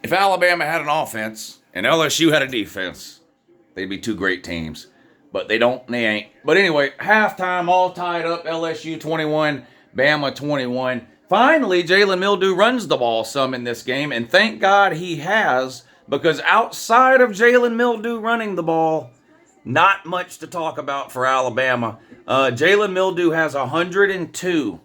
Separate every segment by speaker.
Speaker 1: If Alabama had an offense and LSU had a defense, they'd be two great teams. But they don't, they ain't. But anyway, halftime, all tied up. LSU 21, Bama 21. Finally, Jalen Mildew runs the ball some in this game, and thank God he has, because outside of Jalen Mildew running the ball, not much to talk about for Alabama. Jalen Mildew has 102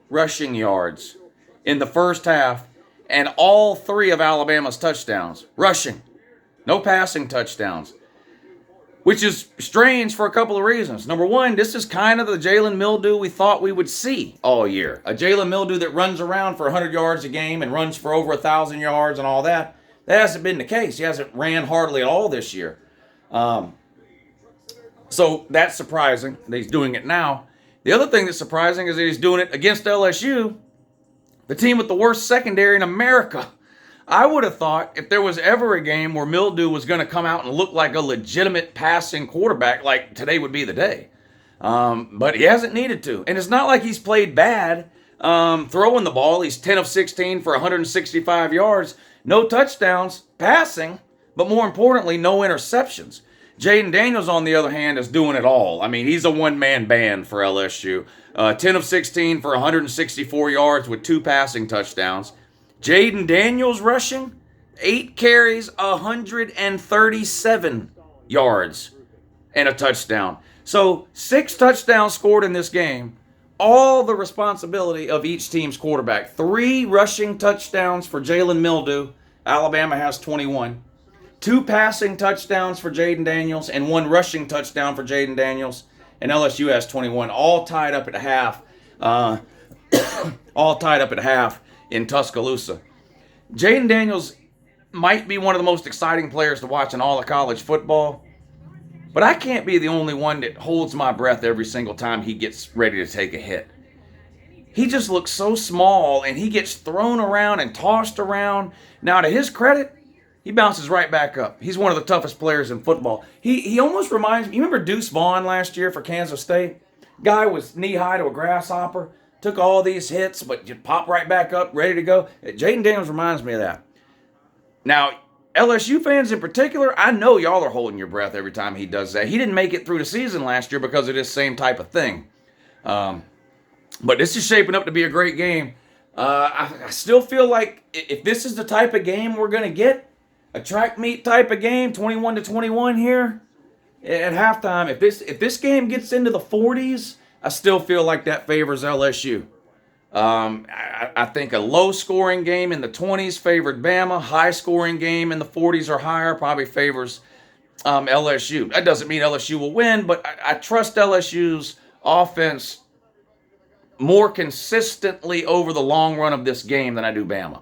Speaker 1: rushing yards in the first half, and all three of Alabama's touchdowns rushing. No passing touchdowns, which is strange for a couple of reasons. Number one, this is kind of the Jalen Mildew we thought we would see all year. A Jalen Mildew that runs around for 100 yards a game and runs for over 1,000 yards and all that. That hasn't been the case. He hasn't ran hardly at all this year. So that's surprising that he's doing it now. The other thing that's surprising is that he's doing it against LSU, the team with the worst secondary in America. I would have thought if there was ever a game where Mildew was going to come out and look like a legitimate passing quarterback, like today would be the day. But he hasn't needed to. And it's not like he's played bad throwing the ball. He's 10 of 16 for 165 yards. No touchdowns passing, but more importantly, no interceptions. Jaden Daniels, on the other hand, is doing it all. I mean, he's a one-man band for LSU. 10 of 16 for 164 yards with 2 passing touchdowns. Jaden Daniels rushing, 8 carries, 137 yards, and a touchdown. So 6 touchdowns scored in this game. All the responsibility of each team's quarterback. 3 rushing touchdowns for Jalen Mildew. Alabama has 21. 2 passing touchdowns for Jaden Daniels and 1 rushing touchdown for Jaden Daniels. And LSU has 21. All tied up at half. All tied up at half in Tuscaloosa. Jaden Daniels might be one of the most exciting players to watch in all of college football, but I can't be the only one that holds my breath every single time he gets ready to take a hit. He just looks so small, and he gets thrown around and tossed around. Now, to his credit, he bounces right back up. He's one of the toughest players in football. He almost reminds me, you remember Deuce Vaughn last year for Kansas State? Guy was knee-high to a grasshopper. Took all these hits, but you pop right back up, ready to go. Jaden Daniels reminds me of that. Now, LSU fans in particular, I know y'all are holding your breath every time he does that. He didn't make it through the season last year because of this same type of thing. But this is shaping up to be a great game. I still feel like if this is the type of game we're going to get, a track meet type of game, 21-21 here at halftime, if this game gets into the 40s, I still feel like that favors LSU. I think a low-scoring game in the 20s favored Bama. High-scoring game in the 40s or higher probably favors LSU. That doesn't mean LSU will win, but I trust LSU's offense more consistently over the long run of this game than I do Bama.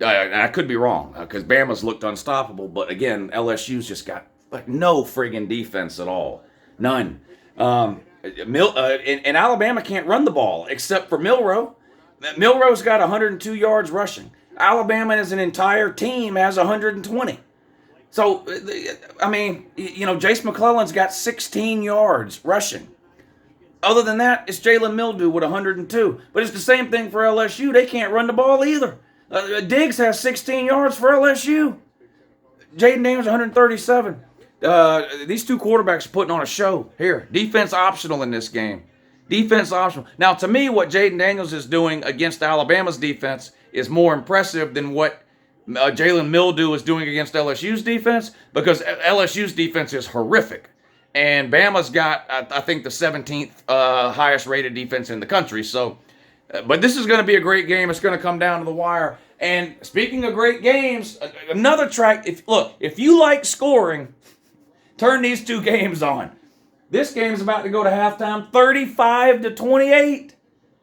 Speaker 1: And I could be wrong because Bama's looked unstoppable, but again, LSU's just got like no friggin' defense at all. None. And Alabama can't run the ball except for Milroe. Milroe's got 102 yards rushing. Alabama as an entire team has 120. So, I mean, you know, Jace McClellan's got 16 yards rushing. Other than that, it's Jalen Mildew with 102. But it's the same thing for LSU. They can't run the ball either. Diggs has 16 yards for LSU. Jaden Daniels 137. These two quarterbacks are putting on a show here. Defense optional in this game. Defense optional. Now, to me, what Jaden Daniels is doing against Alabama's defense is more impressive than what Jalen Mildew is doing against LSU's defense, because LSU's defense is horrific. And Bama's got, I think, the 17th highest rated defense in the country. So, but this is going to be a great game. It's going to come down to the wire. And speaking of great games, another track. If you like scoring, turn these two games on. This game's about to go to halftime, 35-28.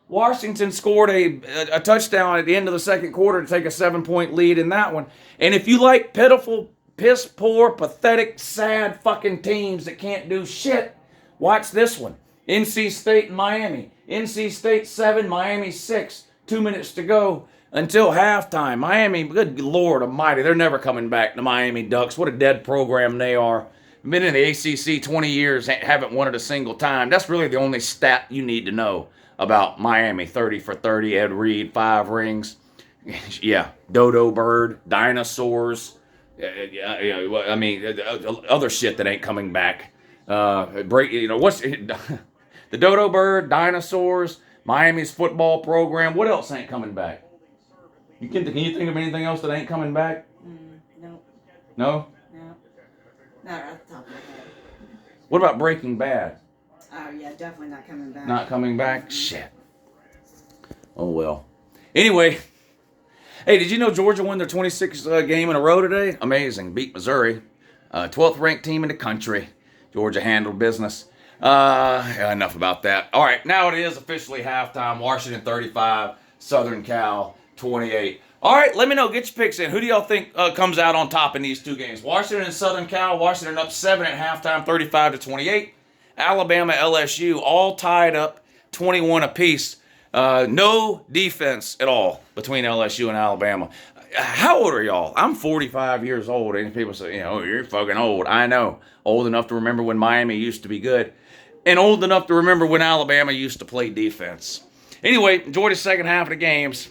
Speaker 1: Washington scored a touchdown at the end of the second quarter to take a 7-point lead in that one. And if you like pitiful, piss poor, pathetic, sad fucking teams that can't do shit, watch this one. NC State and Miami. NC State 7, Miami 6. 2 minutes to go until halftime. Miami, good Lord almighty, they're never coming back, the Miami Ducks. What a dead program they are. Been in the ACC 20 years, haven't won it a single time. That's really the only stat you need to know about Miami. 30 for 30, Ed Reed, 5 rings. Yeah, dodo bird, dinosaurs. I mean, other shit that ain't coming back. What's the dodo bird, dinosaurs, Miami's football program. What else ain't coming back? Can you think of anything else that ain't coming back?
Speaker 2: Nope.
Speaker 1: No?
Speaker 2: No. Not off the top of my head.
Speaker 1: What about Breaking Bad?
Speaker 2: Oh, yeah, definitely not coming back.
Speaker 1: Not coming back? Shit. Oh, well. Anyway, hey, did you know Georgia won their 26th game in a row today? Amazing. Beat Missouri. 12th ranked team in the country. Georgia handled business. Enough about that. All right, now it is officially halftime. Washington 35, Southern Cal 28. All right, let me know. Get your picks in. Who do y'all think comes out on top in these two games? Washington and Southern Cal. Washington up 7 at halftime, 35-28. Alabama, LSU, all tied up, 21 apiece. No defense at all between LSU and Alabama. How old are y'all? I'm 45 years old, and people say, you're fucking old. I know. Old enough to remember when Miami used to be good, and old enough to remember when Alabama used to play defense. Anyway, enjoy the second half of the games.